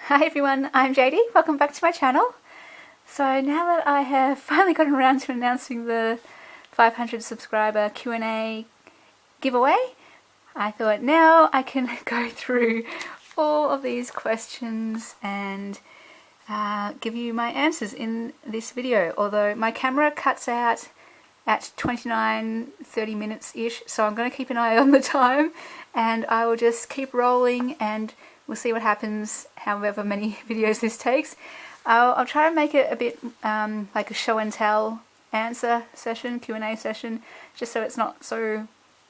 Hi everyone, I'm JD. Welcome back to my channel. So now that I have finally gotten around to announcing the 500 subscriber Q&A giveaway, I thought now I can go through all of these questions and give you my answers in this video. Although my camera cuts out at 29-30 minutes-ish, so I'm going to keep an eye on the time and I will just keep rolling and we'll see what happens however many videos this takes. I'll try to make it a bit like a show and tell answer session, Q&A session, just so it's not so,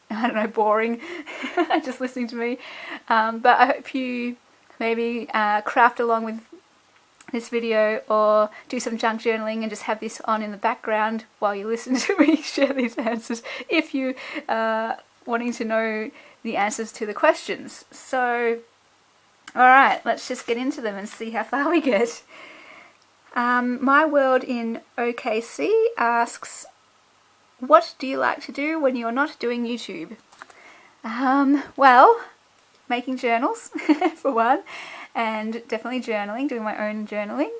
I don't know, boring just listening to me. But I hope you maybe craft along with this video or do some junk journaling and just have this on in the background while you listen to me share these answers if you are wanting to know the answers to the questions. So alright, let's just get into them and see how far we get. My World in OKC asks, what do you like to do when you're not doing YouTube? Well, making journals for one, and definitely journaling, doing my own journaling.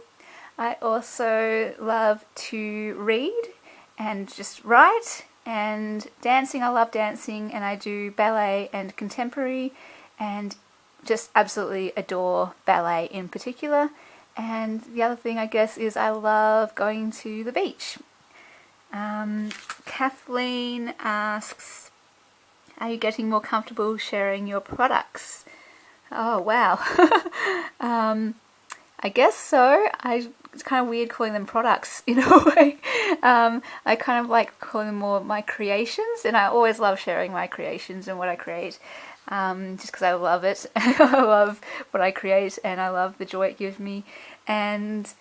I also love to read and just write, and dancing. I love dancing, and I do ballet and contemporary, and just absolutely adore ballet in particular. And the other thing, I guess, is I love going to the beach. Kathleen asks, are you getting more comfortable sharing your products? Oh wow. I guess so. It's kind of weird calling them products in a way. I kind of like calling them more my creations, and I always love sharing my creations and what I create, just because I love it. I love what I create and I love the joy it gives me. And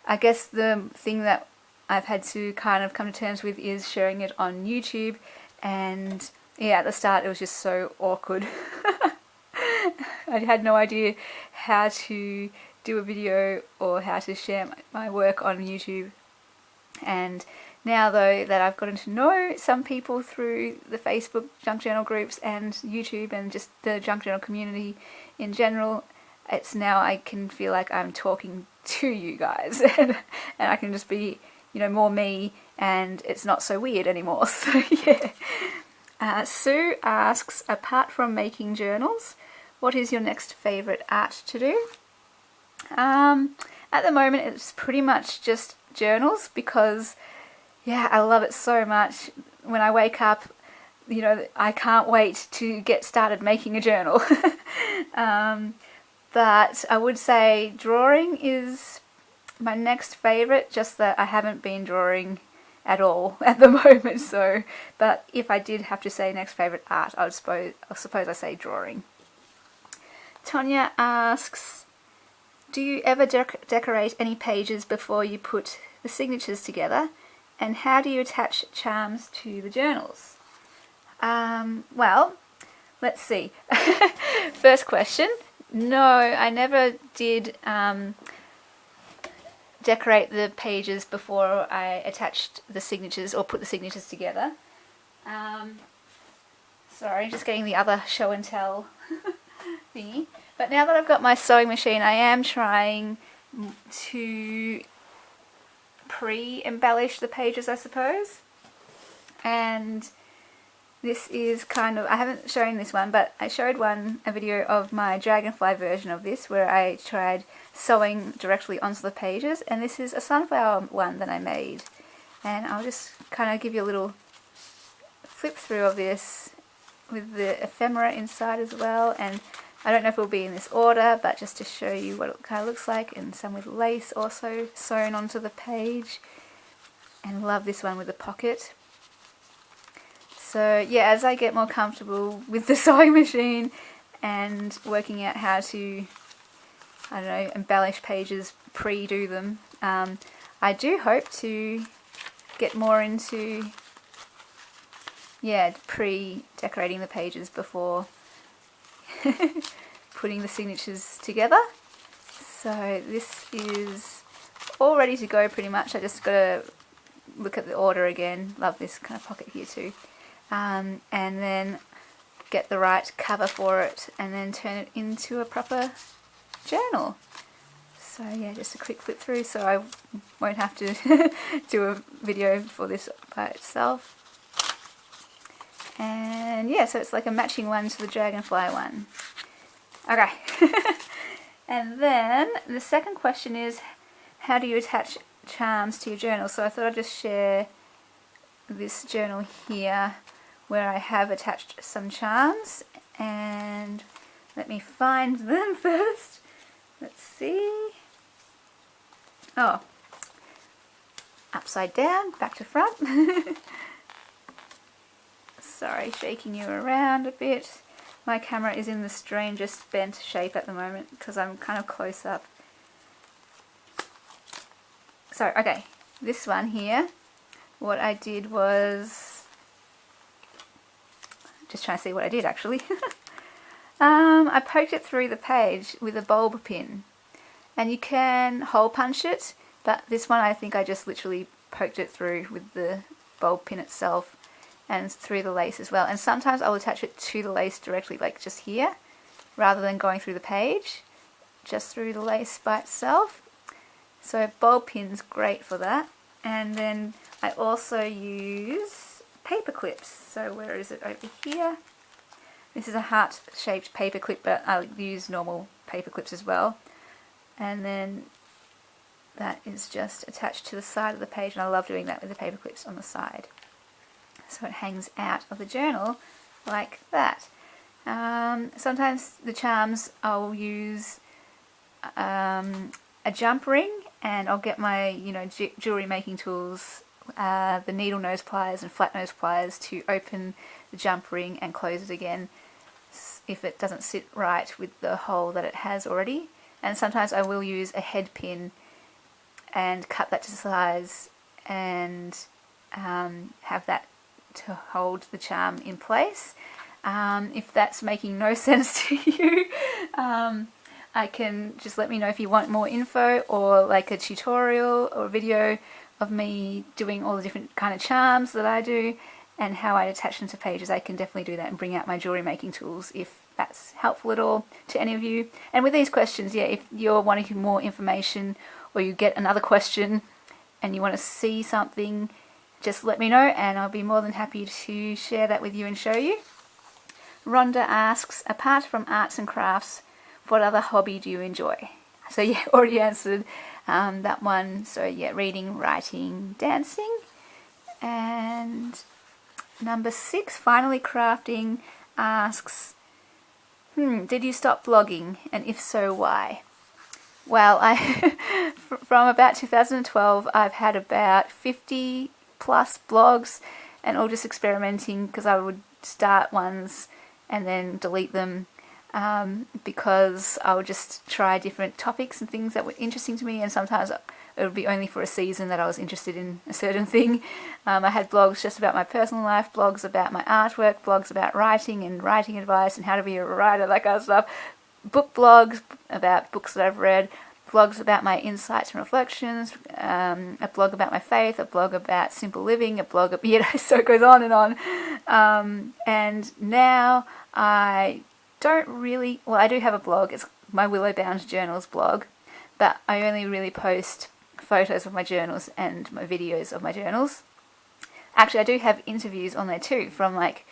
I guess the thing that I've had to kind of come to terms with is sharing it on YouTube, and yeah, at the start it was just so awkward. I had no idea how to do a video or how to share my work on YouTube. And now though that I've gotten to know some people through the Facebook junk journal groups and YouTube and just the junk journal community in general, it's now I can feel like I'm talking to you guys and I can just be, you know, more me, and it's not so weird anymore. So yeah. Sue asks, apart from making journals, what is your next favourite art to do? At the moment it's pretty much just journals, because yeah, I love it so much. When I wake up, you know, I can't wait to get started making a journal. But I would say drawing is my next favourite, just that I haven't been drawing at all at the moment. So, but if I did have to say next favourite art, I suppose I say drawing. Tonya asks, do you ever decorate any pages before you put the signatures together, and how do you attach charms to the journals? Well, let's see. First question. No, I never did decorate the pages before I attached the signatures or put the signatures together. Sorry, just getting the other show and tell thingy. But now that I've got my sewing machine, I am trying to pre-embellish the pages, I suppose. And this is kind of, I haven't shown this one, but I showed a video of my dragonfly version of this where I tried sewing directly onto the pages, and this is a sunflower one that I made. And I'll just kind of give you a little flip through of this with the ephemera inside as well, and I don't know if it will be in this order, but just to show you what it kind of looks like, and some with lace also sewn onto the page. And love this one with the pocket. So yeah, as I get more comfortable with the sewing machine and working out how to, I don't know, embellish pages, pre-do them, I do hope to get more into, yeah, pre-decorating the pages before putting the signatures together. So this is all ready to go pretty much. I just got to look at the order again. Love this kind of pocket here too. And then get the right cover for it and then turn it into a proper journal. So yeah, just a quick flip through so I won't have to do a video for this by itself. And yeah, so it's like a matching one to the dragonfly one. Okay. And then the second question is, how do you attach charms to your journal? So I thought I'd just share this journal here where I have attached some charms, and let me find them first. Let's see. Oh, upside down, back to front. Sorry, shaking you around a bit. My camera is in the strangest bent shape at the moment because I'm kind of close up. So, okay, this one here, what I did was, just trying to see what I did actually. I poked it through the page with a bulb pin, and you can hole punch it, but this one I think I just literally poked it through with the bulb pin itself and through the lace as well. And sometimes I'll attach it to the lace directly, like just here, rather than going through the page, just through the lace by itself. So bulb pin's great for that. And then I also use paper clips. So where is it? Over here. This is a heart-shaped paper clip, but I'll use normal paper clips as well. And then that is just attached to the side of the page, and I love doing that with the paper clips on the side. So it hangs out of the journal like that. Sometimes the charms I'll use a jump ring, and I'll get my jewelry making tools, the needle nose pliers and flat nose pliers, to open the jump ring and close it again if it doesn't sit right with the hole that it has already. And sometimes I will use a head pin and cut that to size and have that to hold the charm in place. If that's making no sense to you, I can just let me know if you want more info, or like a tutorial or a video of me doing all the different kind of charms that I do and how I attach them to pages. I can definitely do that and bring out my jewelry making tools if that's helpful at all to any of you. And with these questions, yeah, if you're wanting more information or you get another question and you want to see something, just let me know and I'll be more than happy to share that with you and show you. Rhonda asks, apart from arts and crafts, what other hobby do you enjoy? So yeah, already answered that one. So yeah, reading, writing, dancing. And number 6, finally crafting, asks, did you stop blogging, and if so, why? Well, from about 2012, I've had about 50 plus blogs, and all just experimenting, because I would start ones and then delete them, because I would just try different topics and things that were interesting to me, and sometimes it would be only for a season that I was interested in a certain thing. I had blogs just about my personal life, blogs about my artwork, blogs about writing and writing advice and how to be a writer, that kind of stuff. Book blogs about books that I've read, blogs about my insights and reflections, a blog about my faith, a blog about simple living, a blog about, so it goes on and on. And now I don't really, well, I do have a blog. It's my Willow Bound Journals blog, but I only really post photos of my journals and my videos of my journals. Actually, I do have interviews on there too from, like,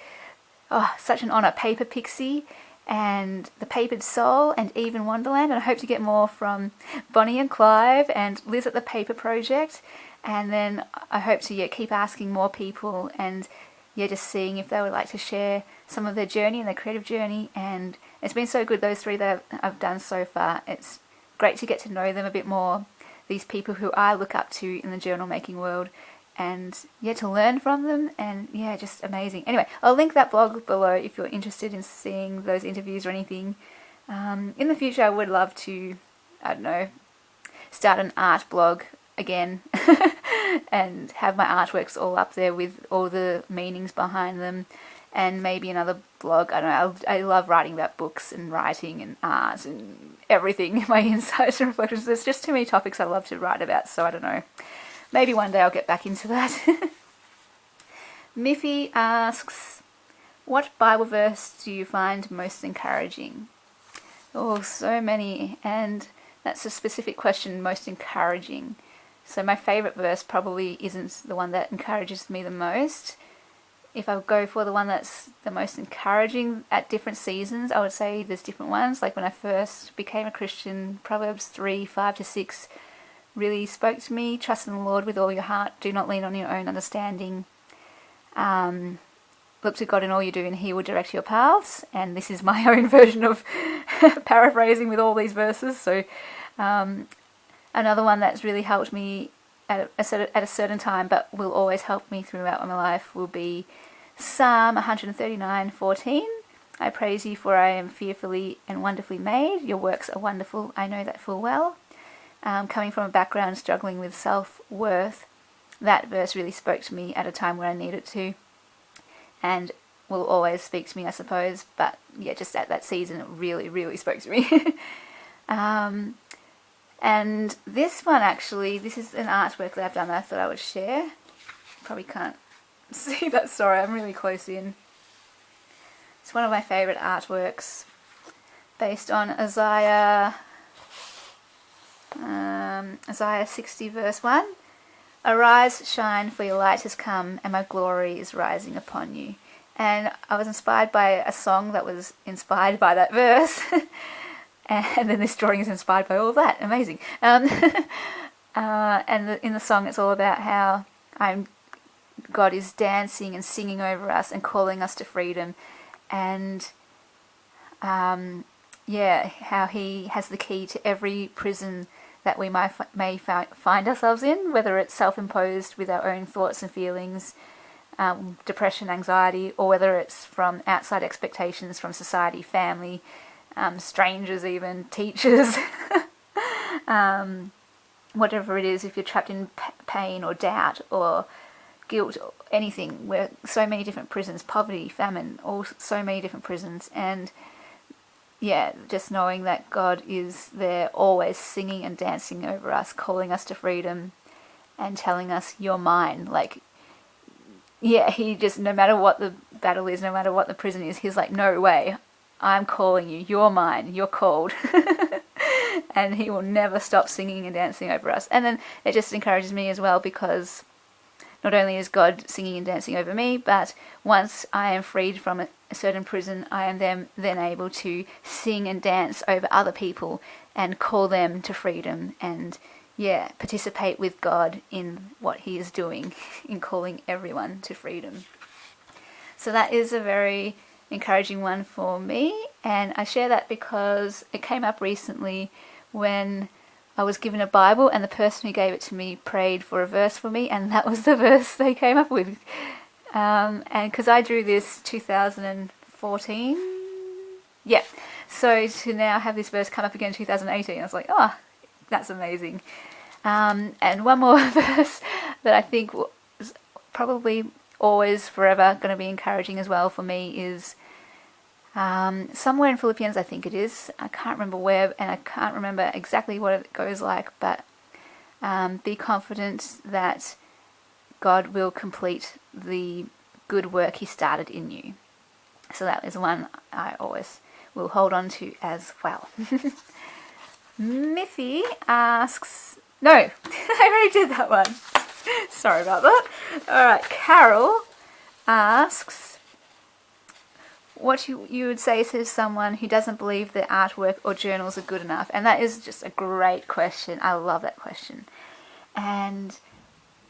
oh, such an honour, Paper Pixie and The Papered Soul and Even Wonderland, and I hope to get more from Bonnie and Clive and Liz at the Paper Project. And then I hope to keep asking more people and just seeing if they would like to share some of their journey and their creative journey. And it's been so good, those 3 that I've done so far. It's great to get to know them a bit more, these people who I look up to in the journal making world, and to learn from them, and just amazing. Anyway, I'll link that blog below if you're interested in seeing those interviews or anything. In the future I would love to, I don't know, start an art blog again and have my artworks all up there with all the meanings behind them, and maybe another blog. I don't know, I love writing about books and writing and art and everything, my insights and reflections. There's just too many topics I love to write about, so I don't know. Maybe one day I'll get back into that. Miffy asks, what Bible verse do you find most encouraging? Oh, so many. And That's a specific question, most encouraging. So my favourite verse probably isn't the one that encourages me the most. If I go for the one that's the most encouraging at different seasons, I would say there's different ones. Like when I first became a Christian, Proverbs 3:5-6 really spoke to me. Trust in the Lord with all your heart. Do not lean on your own understanding. Look to God in all you do and He will direct your paths. And this is my own version of paraphrasing with all these verses. So another one that's really helped me at a certain time but will always help me throughout my life will be Psalm 139:14. I praise you for I am fearfully and wonderfully made. Your works are wonderful. I know that full well. Coming from a background struggling with self-worth, that verse really spoke to me at a time where I needed to, and will always speak to me, I suppose. But yeah, just at that season, it really, really spoke to me. And this one actually, this is an artwork that I've done that I thought I would share. Probably can't see that, sorry, I'm really close in. It's one of my favourite artworks, based on Isaiah 60 verse 1. Arise, shine, for your light has come, and my glory is rising upon you. And I was inspired by a song that was inspired by that verse. And then this drawing is inspired by all of that. Amazing. And in the song it's all about how God is dancing and singing over us and calling us to freedom. And how He has the key to every prison that we may find ourselves in, whether it's self-imposed with our own thoughts and feelings, depression, anxiety, or whether it's from outside expectations from society, family, strangers even, teachers, whatever it is. If you're trapped in pain or doubt or guilt or anything, we're so many different prisons, poverty, famine, all so many different prisons. And yeah, just knowing that God is there always singing and dancing over us, calling us to freedom and telling us, you're mine. Like, yeah, He just, no matter what the battle is, no matter what the prison is, He's like, no way, I'm calling you, you're mine, you're called. And He will never stop singing and dancing over us. And then it just encourages me as well, because not only is God singing and dancing over me, but once I am freed from a certain prison, I am then able to sing and dance over other people and call them to freedom, and participate with God in what He is doing in calling everyone to freedom. So that is a very encouraging one for me, and I share that because it came up recently when I was given a Bible and the person who gave it to me prayed for a verse for me, and that was the verse they came up with. And because I drew this 2014, so to now have this verse come up again in 2018, I was like, oh, that's amazing. And one more verse that I think is probably always forever going to be encouraging as well for me is somewhere in Philippians, I think it is. I can't remember where, and I can't remember exactly what it goes like, but be confident that God will complete the good work He started in you. So that is one I always will hold on to as well. Miffy asks... No, I already did that one. Sorry about that. Alright, Carol asks what you would say to someone who doesn't believe that artwork or journals are good enough. And that is just a great question. I love that question. And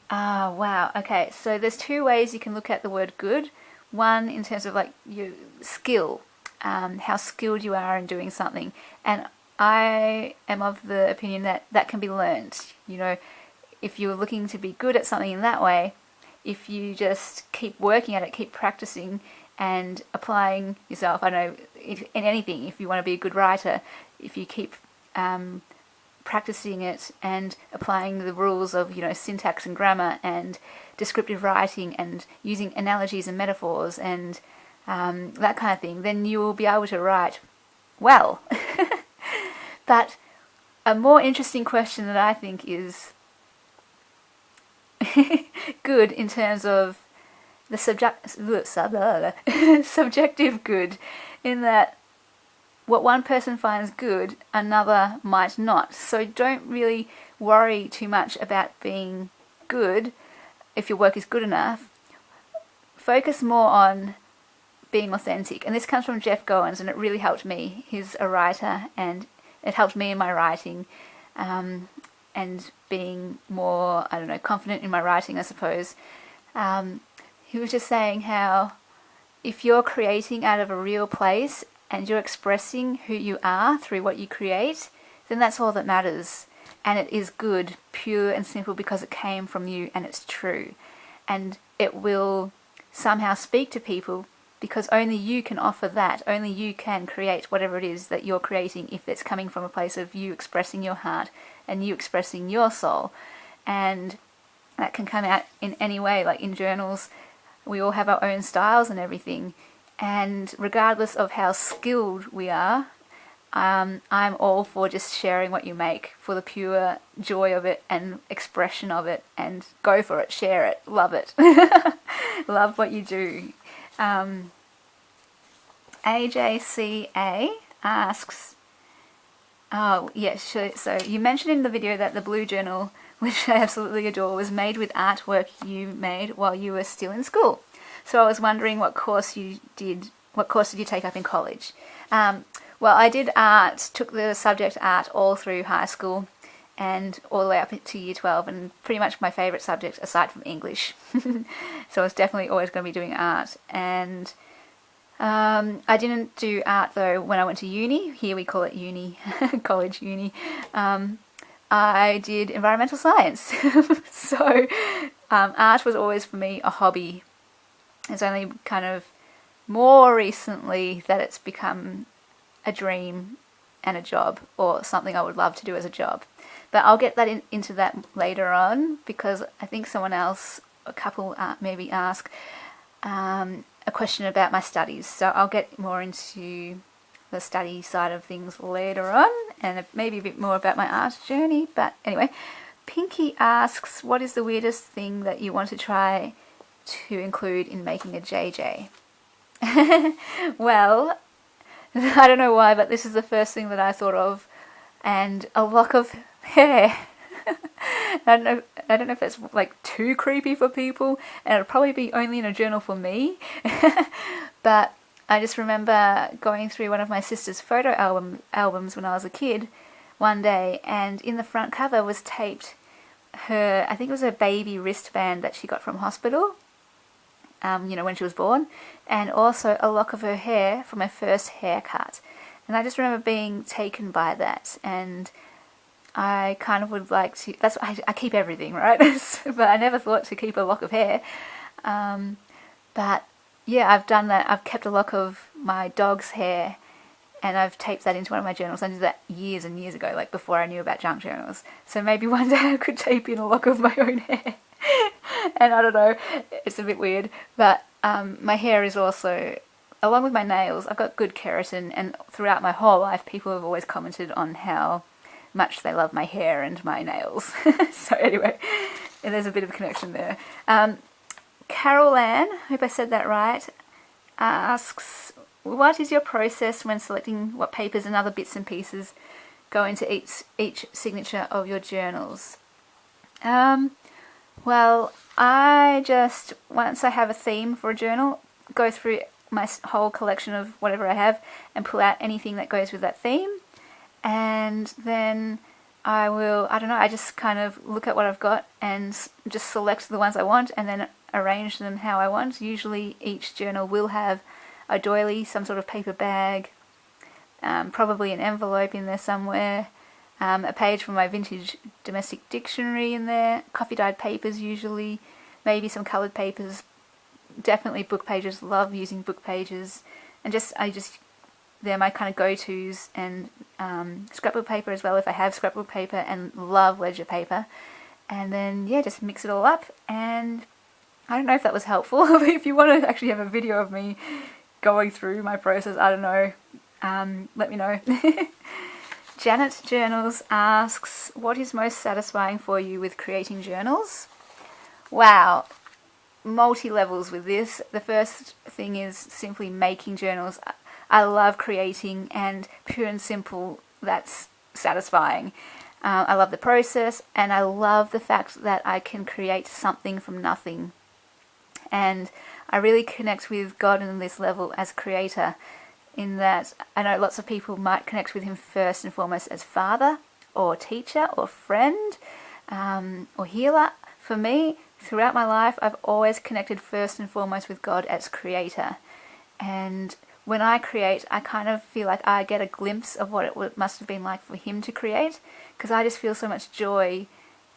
wow, okay, so there's two ways you can look at the word good. One, in terms of like your skill, how skilled you are in doing something. And I am of the opinion that that can be learned. You know, if you're looking to be good at something in that way, if you just keep working at it, keep practicing and applying yourself, I know, in anything, if you want to be a good writer, if you keep practicing it and applying the rules of, syntax and grammar and descriptive writing and using analogies and metaphors and that kind of thing, then you will be able to write well. But a more interesting question that I think is good in terms of the subjective good, in that what one person finds good, another might not. So don't really worry too much about being good if your work is good enough. Focus more on being authentic. And this comes from Jeff Goins, and it really helped me. He's a writer, and it helped me in my writing, and being more, I don't know, confident in my writing, I suppose. He was just saying how if you're creating out of a real place and you're expressing who you are through what you create, then that's all that matters. And it is good, pure and simple, because it came from you and it's true. And it will somehow speak to people, because only you can offer that. Only you can create whatever it is that you're creating if it's coming from a place of you expressing your heart and you expressing your soul. And that can come out in any way, like in journals. We all have our own styles and everything. And regardless of how skilled we are, I'm all for just sharing what you make for the pure joy of it and expression of it, and go for it, share it, love it. Love what you do. AJCA asks, oh yes, so you mentioned in the video that the blue journal, which I absolutely adore, was made with artwork you made while you were still in school. So I was wondering what course did you take up in college? Well, I did art, took the subject art all through high school and all the way up to year 12, and pretty much my favourite subject aside from English. So I was definitely always going to be doing art. And I didn't do art though when I went to uni. Here we call it uni, college uni. I did environmental science. So art was always for me a hobby. It's only kind of more recently that it's become a dream and a job, or something I would love to do as a job. But I'll get that into that later on, because I think someone else, a couple maybe ask a question about my studies. So I'll get more into the study side of things later on, and maybe a bit more about my art journey. But anyway, Pinky asks, what is the weirdest thing that you want to try to include in making a JJ? Well, I don't know why, but this is the first thing that I thought of, and a lock of hair. I don't know if it's like too creepy for people, and it'll probably be only in a journal for me. But I just remember going through one of my sister's photo albums when I was a kid one day, and in the front cover was taped her, I think it was her baby wristband that she got from hospital, when she was born, and also a lock of her hair from her first haircut. And I just remember being taken by that, and I kind of would like to, that's I keep everything, right? But I never thought to keep a lock of hair. But yeah, I've done that. I've kept a lock of my dog's hair, and I've taped that into one of my journals. I did that years and years ago, like before I knew about junk journals. So maybe one day I could tape in a lock of my own hair. And I don't know, it's a bit weird, but my hair is also, along with my nails, I've got good keratin, and throughout my whole life people have always commented on how much they love my hair and my nails. So anyway, there's a bit of a connection there. Carol Ann, hope I said that right, asks, what is your process when selecting what papers and other bits and pieces go into each signature of your journals? Well, I just, once I have a theme for a journal, go through my whole collection of whatever I have and pull out anything that goes with that theme. And then I will, I don't know, I just kind of look at what I've got and just select the ones I want and then arrange them how I want. Usually each journal will have a doily, some sort of paper bag, probably an envelope in there somewhere, a page from my vintage domestic dictionary in there, coffee dyed papers usually, maybe some coloured papers, definitely book pages, love using book pages, and they're my kind of go-tos, and scrapbook paper as well if I have scrapbook paper, and love ledger paper. And then yeah, just mix it all up. And I don't know if that was helpful. If you want to actually have a video of me going through my process, I don't know, let me know. Janet Journals asks, what is most satisfying for you with creating journals? Wow, multi-levels with this. The first thing is simply making journals. I love creating, and pure and simple, that's satisfying. I love the process, and I love the fact that I can create something from nothing. And I really connect with God on this level as creator, in that I know lots of people might connect with him first and foremost as father or teacher or friend or healer. For me, throughout my life, I've always connected first and foremost with God as creator. And when I create, I kind of feel like I get a glimpse of what it must have been like for him to create, because I just feel so much joy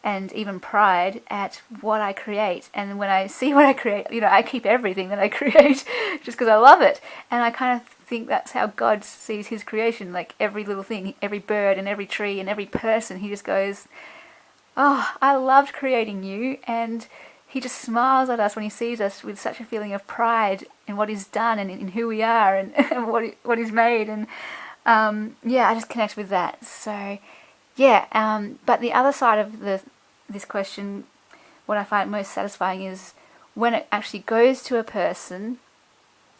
and even pride at what I create. And when I see what I create, I keep everything that I create just because I love it. And I kind of think that's how God sees his creation, like every little thing, every bird and every tree and every person. He just goes, oh, I loved creating you. And he just smiles at us when he sees us with such a feeling of pride in what he's done and in who we are and what he's made. And I just connect with that. So but the other side of this question, what I find most satisfying is when it actually goes to a person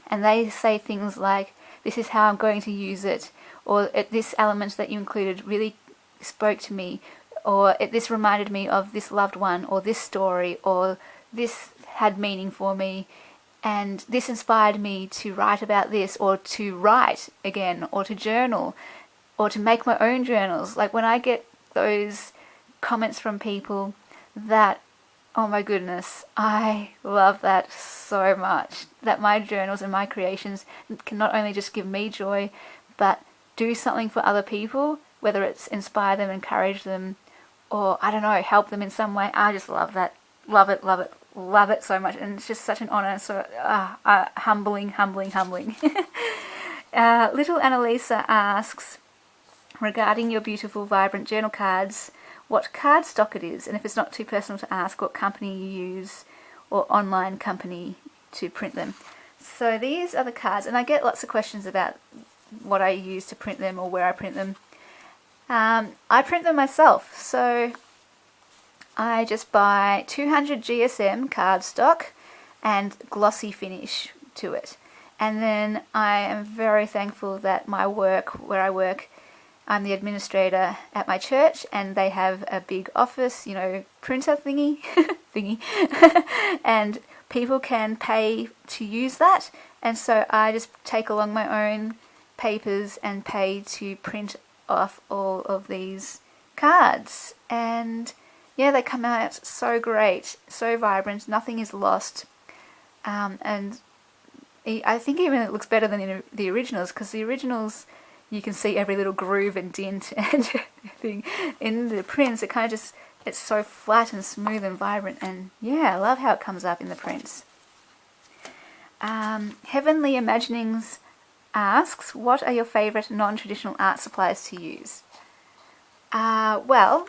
and they say things like, this is how I'm going to use it, or this element that you included really spoke to me, or this reminded me of this loved one, or this story, or this had meaning for me, and this inspired me to write about this, or to write again, or to journal, or to make my own journals. Like when I get those comments from people, that, oh my goodness, I love that so much. That my journals and my creations can not only just give me joy, but do something for other people, whether it's inspire them, encourage them, or I don't know, help them in some way. I just love that. Love it, love it, love it so much. And it's just such an honor. So humbling. Little Annalisa asks, regarding your beautiful, vibrant journal cards, what cardstock it is, and if it's not too personal to ask, what company you use or online company to print them. So these are the cards, and I get lots of questions about what I use to print them or where I print them. I print them myself, so I just buy 200 GSM cardstock and glossy finish to it. And then I am very thankful that my work, where I work, I'm the administrator at my church, and they have a big office, printer thingy, and people can pay to use that. And so I just take along my own papers and pay to print off all of these cards. And they come out so great, so vibrant, nothing is lost. And I think even it looks better than the originals, because the originals, you can see every little groove and dint and everything. In the prints, it kind of just, it's so flat and smooth and vibrant, and I love how it comes up in the prints. Heavenly Imaginings asks, what are your favourite non-traditional art supplies to use? Well,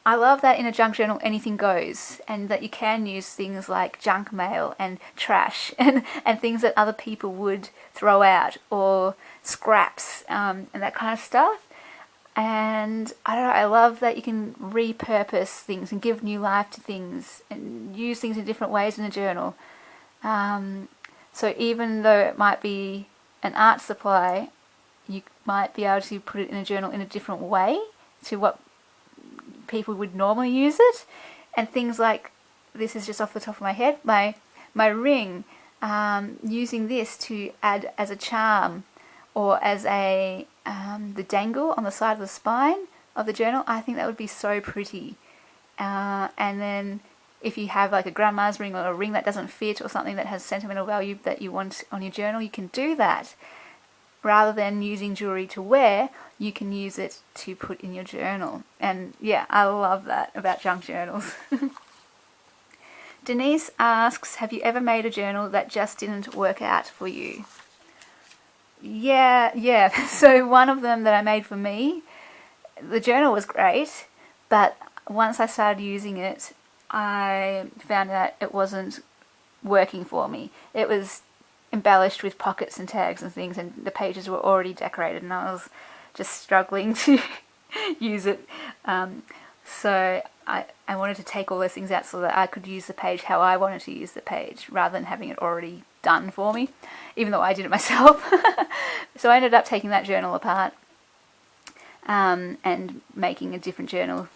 I love that in a junk journal anything goes, and that you can use things like junk mail and trash and things that other people would throw out, or scraps and that kind of stuff. And I don't know, I love that you can repurpose things and give new life to things and use things in different ways in a journal. So even though it might be an art supply, you might be able to put it in a journal in a different way to what people would normally use it. And things like, this is just off the top of my head, my ring, using this to add as a charm, or as a the dangle on the side of the spine of the journal. I think that would be so pretty. And then if you have like a grandma's ring, or a ring that doesn't fit, or something that has sentimental value that you want on your journal, you can do that. Rather than using jewelry to wear, you can use it to put in your journal. And I love that about junk journals. Denise asks, have you ever made a journal that just didn't work out for you? Yeah. So one of them that I made for me, the journal was great, but once I started using it, I found out it wasn't working for me. It was embellished with pockets and tags and things, and the pages were already decorated, and I was just struggling to use it. So I wanted to take all those things out so that I could use the page how I wanted to use the page rather than having it already done for me, even though I did it myself. So I ended up taking that journal apart and making a different journal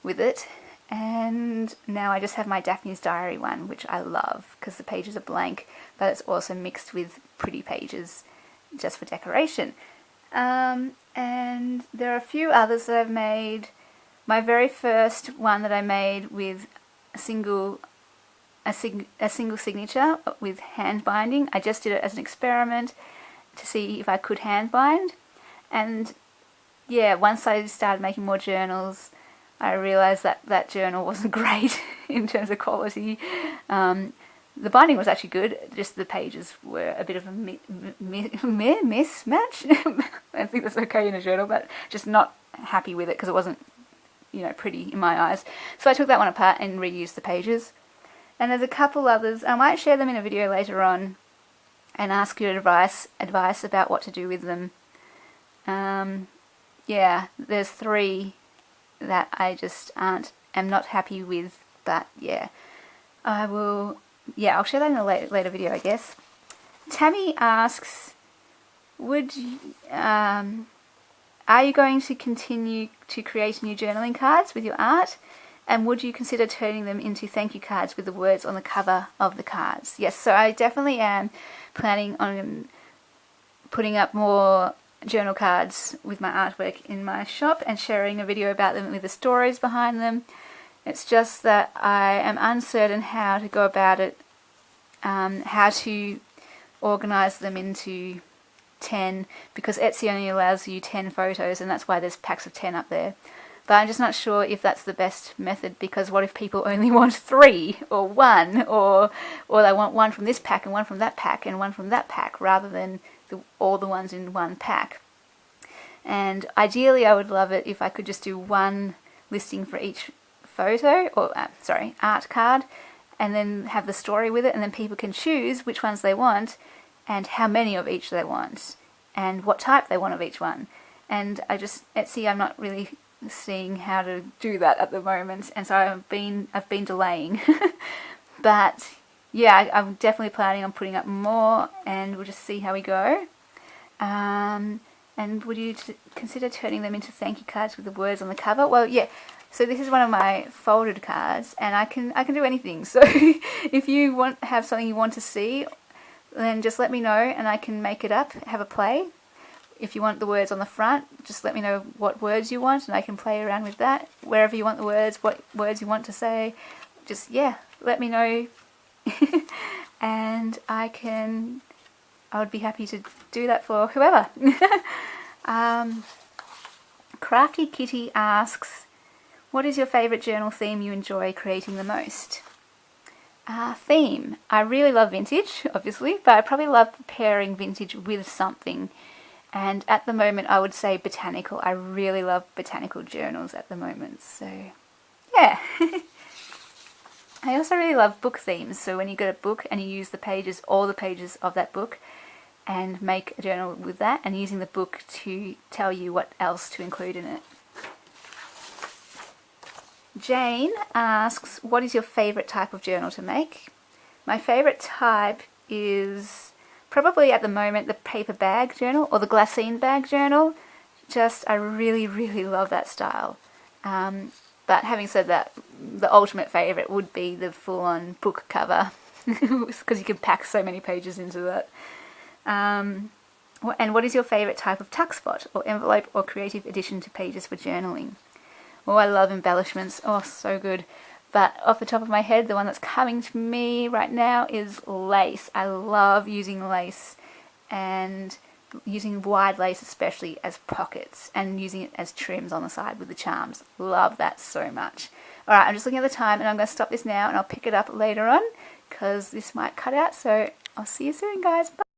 with it. And now I just have my Daphne's Diary one, which I love because the pages are blank, but it's also mixed with pretty pages just for decoration. And there are a few others that I've made. My very first one that I made with a single signature with hand binding, I just did it as an experiment to see if I could hand bind. And yeah, once I started making more journals, I realised that that journal wasn't great in terms of quality. The binding was actually good, just the pages were a bit of a mismatch. I think that's okay in a journal, but just not happy with it because it wasn't, you know, pretty in my eyes. So I took that one apart and reused the pages. And there's a couple others. I might share them in a video later on and ask your advice about what to do with them. Yeah, there's 3 that I just am not happy with, but yeah, I'll share that in a later video, I guess. Tammy asks, are you going to continue to create new journaling cards with your art? And would you consider turning them into thank you cards with the words on the cover of the cards? Yes, so I definitely am planning on putting up more journal cards with my artwork in my shop and sharing a video about them with the stories behind them. It's just that I am uncertain how to go about it, how to organise them into 10, because Etsy only allows you 10 photos, and that's why there's packs of 10 up there. But I'm just not sure if that's the best method, because what if people only want 3 or 1, or they want 1 from this pack and 1 from that pack and 1 from that pack, rather than all the ones in one pack. And ideally I would love it if I could just do 1 listing for each photo, or art card, and then have the story with it, and then people can choose which ones they want and how many of each they want and what type they want of each one. And Etsy, I'm not really seeing how to do that at the moment, and so I've been delaying. But yeah, I'm definitely planning on putting up more, and we'll just see how we go. And would you consider turning them into thank you cards with the words on the cover? Well, yeah. So this is one of my folded cards, and I can do anything. So if you have something you want to see, then just let me know, and I can make it up, have a play. If you want the words on the front, just let me know what words you want, and I can play around with that. Wherever you want the words, what words you want to say, just, yeah, let me know. And I would be happy to do that for whoever. Crafty Kitty asks, what is your favourite journal theme you enjoy creating the most? Theme. I really love vintage, obviously, but I probably love pairing vintage with something. And at the moment, I would say botanical. I really love botanical journals at the moment. So, yeah. I also really love book themes. So when you get a book and you use the pages, all the pages of that book, and make a journal with that, and using the book to tell you what else to include in it. Jane asks, what is your favourite type of journal to make? My favourite type is probably at the moment the paper bag journal or the glassine bag journal. I really, really love that style. But having said that, the ultimate favourite would be the full-on book cover, because you can pack so many pages into that. And what is your favourite type of tuck spot or envelope or creative addition to pages for journaling? Oh, I love embellishments. Oh, so good. But off the top of my head, the one that's coming to me right now is lace. I love using lace, and using wide lace especially as pockets, and using it as trims on the side with the charms. Love that so much. Alright, I'm just looking at the time, and I'm going to stop this now, and I'll pick it up later on because this might cut out. So I'll see you soon, guys. Bye.